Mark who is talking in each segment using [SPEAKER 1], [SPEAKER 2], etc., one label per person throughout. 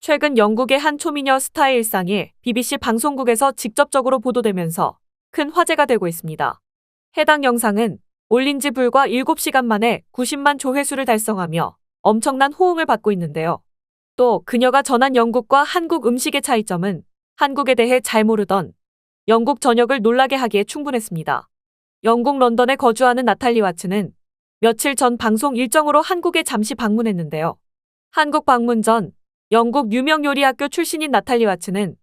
[SPEAKER 1] 최근 영국의 한 초미녀 스타의 일상이 BBC 방송국에서 직접적으로 보도되면서 큰 화제가 되고 있습니다. 해당 영상은 올린 지 불과 7시간 만에 90만 조회수를 달성하며 엄청난 호응을 받고 있는데요. 또 그녀가 전한 영국과 한국 음식의 차이점은 한국에 대해 잘 모르던 영국 전역을 놀라게 하기에 충분했습니다. 영국 런던에 거주하는 나탈리 와츠는 며칠 전 방송 일정으로 한국에 잠시 방문했는데요. 한국 방문 전 영국 유명 요리학교 출신인 나탈리 와츠는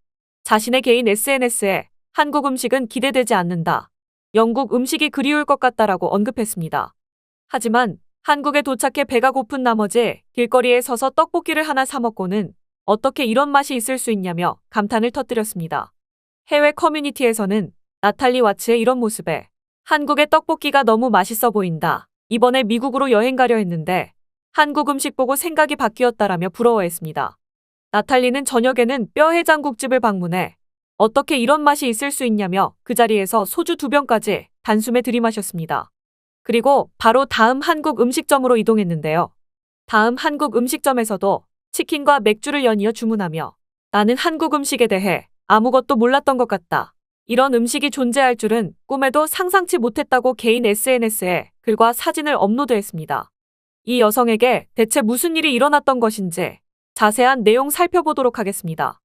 [SPEAKER 1] 자신의 개인 SNS에 한국 음식은 기대되지 않는다. 영국 음식이 그리울 것 같다라고 언급했습니다. 하지만 한국에 도착해 배가 고픈 나머지 길거리에 서서 떡볶이를 하나 사 먹고는 어떻게 이런 맛이 있을 수 있냐며 감탄을 터뜨렸습니다. 해외 커뮤니티에서는 나탈리 와츠의 이런 모습에 한국의 떡볶이가 너무 맛있어 보인다. 이번에 미국으로 여행 가려 했는데 한국 음식 보고 생각이 바뀌었다라며 부러워했습니다. 나탈리는 저녁에는 뼈 해장국집을 방문해 어떻게 이런 맛이 있을 수 있냐며 그 자리에서 소주 2병까지 단숨에 들이마셨습니다. 그리고 바로 다음 한국 음식점으로 이동했는데요. 다음 한국 음식점에서도 치킨과 맥주를 연이어 주문하며 나는 한국 음식에 대해 아무것도 몰랐던 것 같다. 이런 음식이 존재할 줄은 꿈에도 상상치 못했다고 개인 SNS에 글과 사진을 업로드했습니다. 이 여성에게 대체 무슨 일이 일어났던 것인지 자세한 내용 살펴보도록 하겠습니다.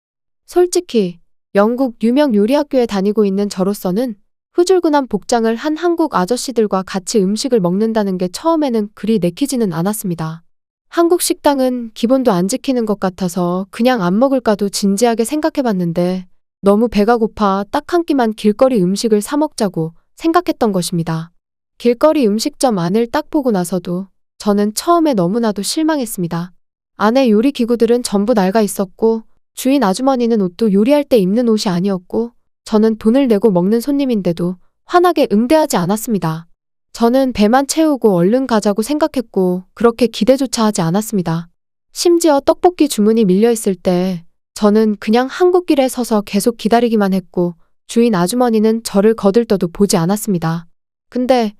[SPEAKER 2] 솔직히 영국 유명 요리학교에 다니고 있는 저로서는 후줄근한 복장을 한 한국 아저씨들과 같이 음식을 먹는다는 게 처음에는 그리 내키지는 않았습니다. 한국 식당은 기본도 안 지키는 것 같아서 그냥 안 먹을까도 진지하게 생각해봤는데 너무 배가 고파 딱 한 끼만 길거리 음식을 사 먹자고 생각했던 것입니다. 길거리 음식점 안을 딱 보고 나서도 저는 처음에 너무나도 실망했습니다. 안에 요리 기구들은 전부 낡아 있었고 주인 아주머니는 옷도 요리할 때 입는 옷이 아니었고 저는 돈을 내고 먹는 손님인데도 환하게 응대하지 않았습니다. 저는 배만 채우고 얼른 가자고 생각했고 그렇게 기대조차 하지 않았습니다. 심지어 떡볶이 주문이 밀려있을 때 저는 그냥 한국길에 서서 계속 기다리기만 했고 주인 아주머니는 저를 거들떠도 보지 않았습니다. 근데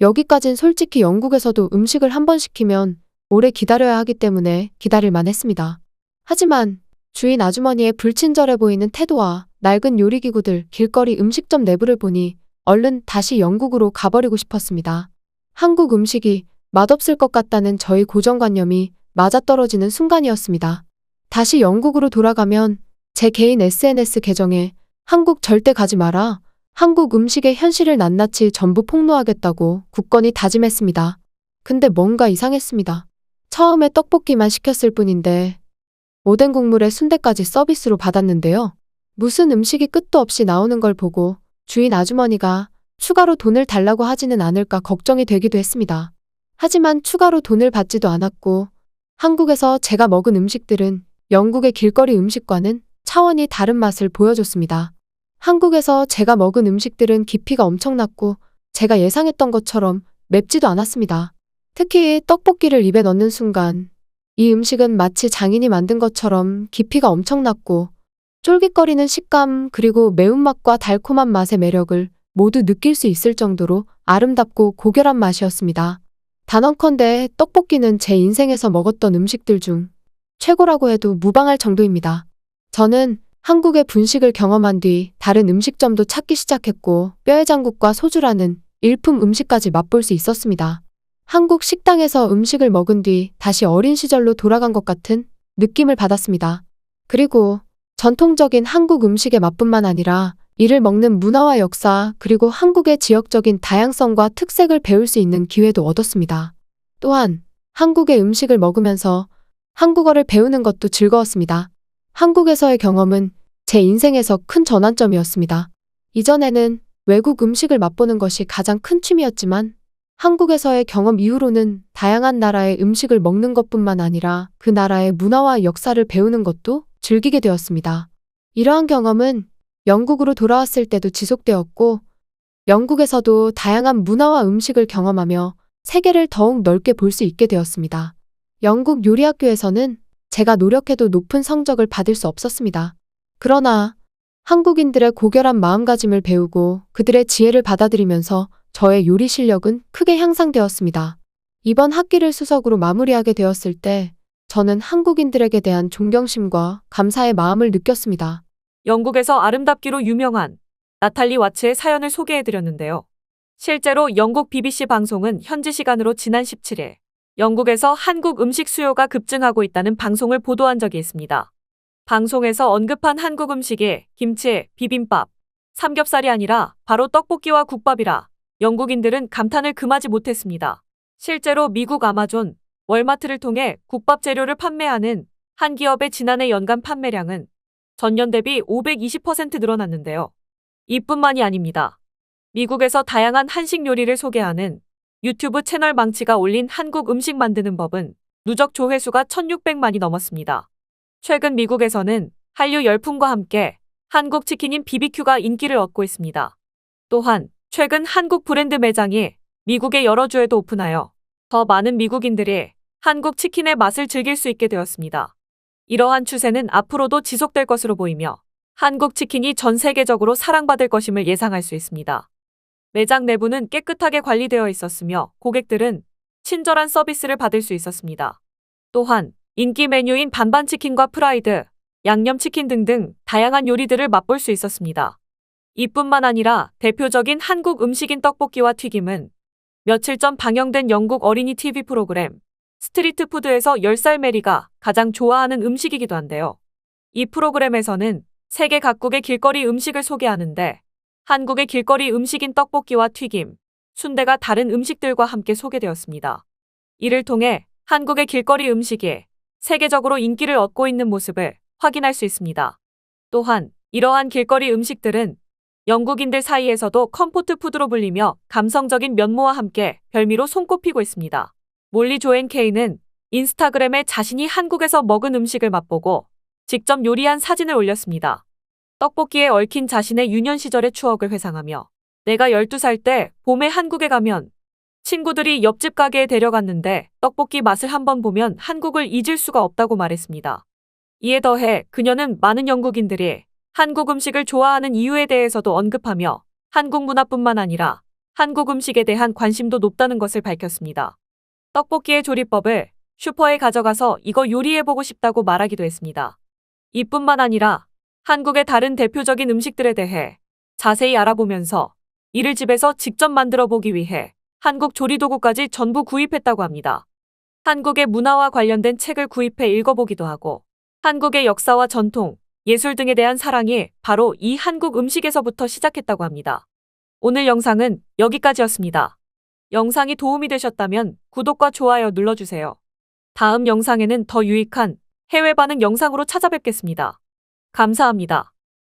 [SPEAKER 2] 여기까진 솔직히 영국에서도 음식을 한 번 시키면 오래 기다려야 하기 때문에 기다릴만 했습니다. 하지만 주인 아주머니의 불친절해 보이는 태도와 낡은 요리기구들, 길거리 음식점 내부를 보니 얼른 다시 영국으로 가버리고 싶었습니다. 한국 음식이 맛없을 것 같다는 저의 고정관념이 맞아떨어지는 순간이었습니다. 다시 영국으로 돌아가면 제 개인 SNS 계정에 한국 절대 가지 마라, 한국 음식의 현실을 낱낱이 전부 폭로하겠다고 굳건히 다짐했습니다. 근데 뭔가 이상했습니다. 처음에 떡볶이만 시켰을 뿐인데 오뎅 국물에 순대까지 서비스로 받았는데요. 무슨 음식이 끝도 없이 나오는 걸 보고 주인 아주머니가 추가로 돈을 달라고 하지는 않을까 걱정이 되기도 했습니다. 하지만 추가로 돈을 받지도 않았고 한국에서 제가 먹은 음식들은 영국의 길거리 음식과는 차원이 다른 맛을 보여줬습니다. 한국에서 제가 먹은 음식들은 깊이가 엄청났고 제가 예상했던 것처럼 맵지도 않았습니다. 특히 떡볶이를 입에 넣는 순간 이 음식은 마치 장인이 만든 것처럼 깊이가 엄청났고 쫄깃거리는 식감 그리고 매운맛과 달콤한 맛의 매력을 모두 느낄 수 있을 정도로 아름답고 고결한 맛이었습니다. 단언컨대 떡볶이는 제 인생에서 먹었던 음식들 중 최고라고 해도 무방할 정도입니다. 저는 한국의 분식을 경험한 뒤 다른 음식점도 찾기 시작했고 뼈해장국과 소주라는 일품 음식까지 맛볼 수 있었습니다. 한국 식당에서 음식을 먹은 뒤 다시 어린 시절로 돌아간 것 같은 느낌을 받았습니다. 그리고 전통적인 한국 음식의 맛뿐만 아니라 이를 먹는 문화와 역사 그리고 한국의 지역적인 다양성과 특색을 배울 수 있는 기회도 얻었습니다. 또한 한국의 음식을 먹으면서 한국어를 배우는 것도 즐거웠습니다. 한국에서의 경험은 제 인생에서 큰 전환점이었습니다. 이전에는 외국 음식을 맛보는 것이 가장 큰 취미였지만 한국에서의 경험 이후로는 다양한 나라의 음식을 먹는 것뿐만 아니라 그 나라의 문화와 역사를 배우는 것도 즐기게 되었습니다. 이러한 경험은 영국으로 돌아왔을 때도 지속되었고 영국에서도 다양한 문화와 음식을 경험하며 세계를 더욱 넓게 볼 수 있게 되었습니다. 영국 요리학교에서는 제가 노력해도 높은 성적을 받을 수 없었습니다. 그러나 한국인들의 고결한 마음가짐을 배우고 그들의 지혜를 받아들이면서 저의 요리 실력은 크게 향상되었습니다. 이번 학기를 수석으로 마무리하게 되었을 때 저는 한국인들에게 대한 존경심과 감사의 마음을 느꼈습니다.
[SPEAKER 1] 영국에서 아름답기로 유명한 나탈리 와츠의 사연을 소개해드렸는데요. 실제로 영국 BBC 방송은 현지 시간으로 지난 17일 영국에서 한국 음식 수요가 급증하고 있다는 방송을 보도한 적이 있습니다. 방송에서 언급한 한국 음식이 김치, 비빔밥, 삼겹살이 아니라 바로 떡볶이와 국밥이라 영국인들은 감탄을 금하지 못했습니다. 실제로 미국 아마존, 월마트를 통해 국밥 재료를 판매하는 한 기업의 지난해 연간 판매량은 전년 대비 520% 늘어났는데요. 이뿐만이 아닙니다. 미국에서 다양한 한식 요리를 소개하는 유튜브 채널 망치가 올린 한국 음식 만드는 법은 누적 조회수가 1600만이 넘었습니다. 최근 미국에서는 한류 열풍과 함께 한국 치킨인 BBQ가 인기를 얻고 있습니다. 또한 최근 한국 브랜드 매장이 미국의 여러 주에도 오픈하여 더 많은 미국인들이 한국 치킨의 맛을 즐길 수 있게 되었습니다. 이러한 추세는 앞으로도 지속될 것으로 보이며 한국 치킨이 전 세계적으로 사랑받을 것임을 예상할 수 있습니다. 매장 내부는 깨끗하게 관리되어 있었으며 고객들은 친절한 서비스를 받을 수 있었습니다. 또한 인기 메뉴인 반반치킨과 프라이드, 양념치킨 등등 다양한 요리들을 맛볼 수 있었습니다. 이뿐만 아니라 대표적인 한국 음식인 떡볶이와 튀김은 며칠 전 방영된 영국 어린이 TV 프로그램 스트리트 푸드에서 10살 메리가 가장 좋아하는 음식이기도 한데요. 이 프로그램에서는 세계 각국의 길거리 음식을 소개하는데 한국의 길거리 음식인 떡볶이와 튀김, 순대가 다른 음식들과 함께 소개되었습니다. 이를 통해 한국의 길거리 음식이 세계적으로 인기를 얻고 있는 모습을 확인할 수 있습니다. 또한 이러한 길거리 음식들은 영국인들 사이에서도 컴포트 푸드로 불리며 감성적인 면모와 함께 별미로 손꼽히고 있습니다. 몰리 조앤 케이는 인스타그램에 자신이 한국에서 먹은 음식을 맛보고 직접 요리한 사진을 올렸습니다. 떡볶이에 얽힌 자신의 유년 시절의 추억을 회상하며 내가 12살 때 봄에 한국에 가면 친구들이 옆집 가게에 데려갔는데 떡볶이 맛을 한번 보면 한국을 잊을 수가 없다고 말했습니다. 이에 더해 그녀는 많은 영국인들이 한국 음식을 좋아하는 이유에 대해서도 언급하며 한국 문화뿐만 아니라 한국 음식에 대한 관심도 높다는 것을 밝혔습니다. 떡볶이의 조리법을 슈퍼에 가져가서 이거 요리해보고 싶다고 말하기도 했습니다. 이뿐만 아니라 한국의 다른 대표적인 음식들에 대해 자세히 알아보면서 이를 집에서 직접 만들어 보기 위해 한국 조리도구까지 전부 구입했다고 합니다. 한국의 문화와 관련된 책을 구입해 읽어보기도 하고 한국의 역사와 전통, 예술 등에 대한 사랑이 바로 이 한국 음식에서부터 시작했다고 합니다. 오늘 영상은 여기까지였습니다. 영상이 도움이 되셨다면 구독과 좋아요 눌러주세요. 다음 영상에는 더 유익한 해외 반응 영상으로 찾아뵙겠습니다. 감사합니다.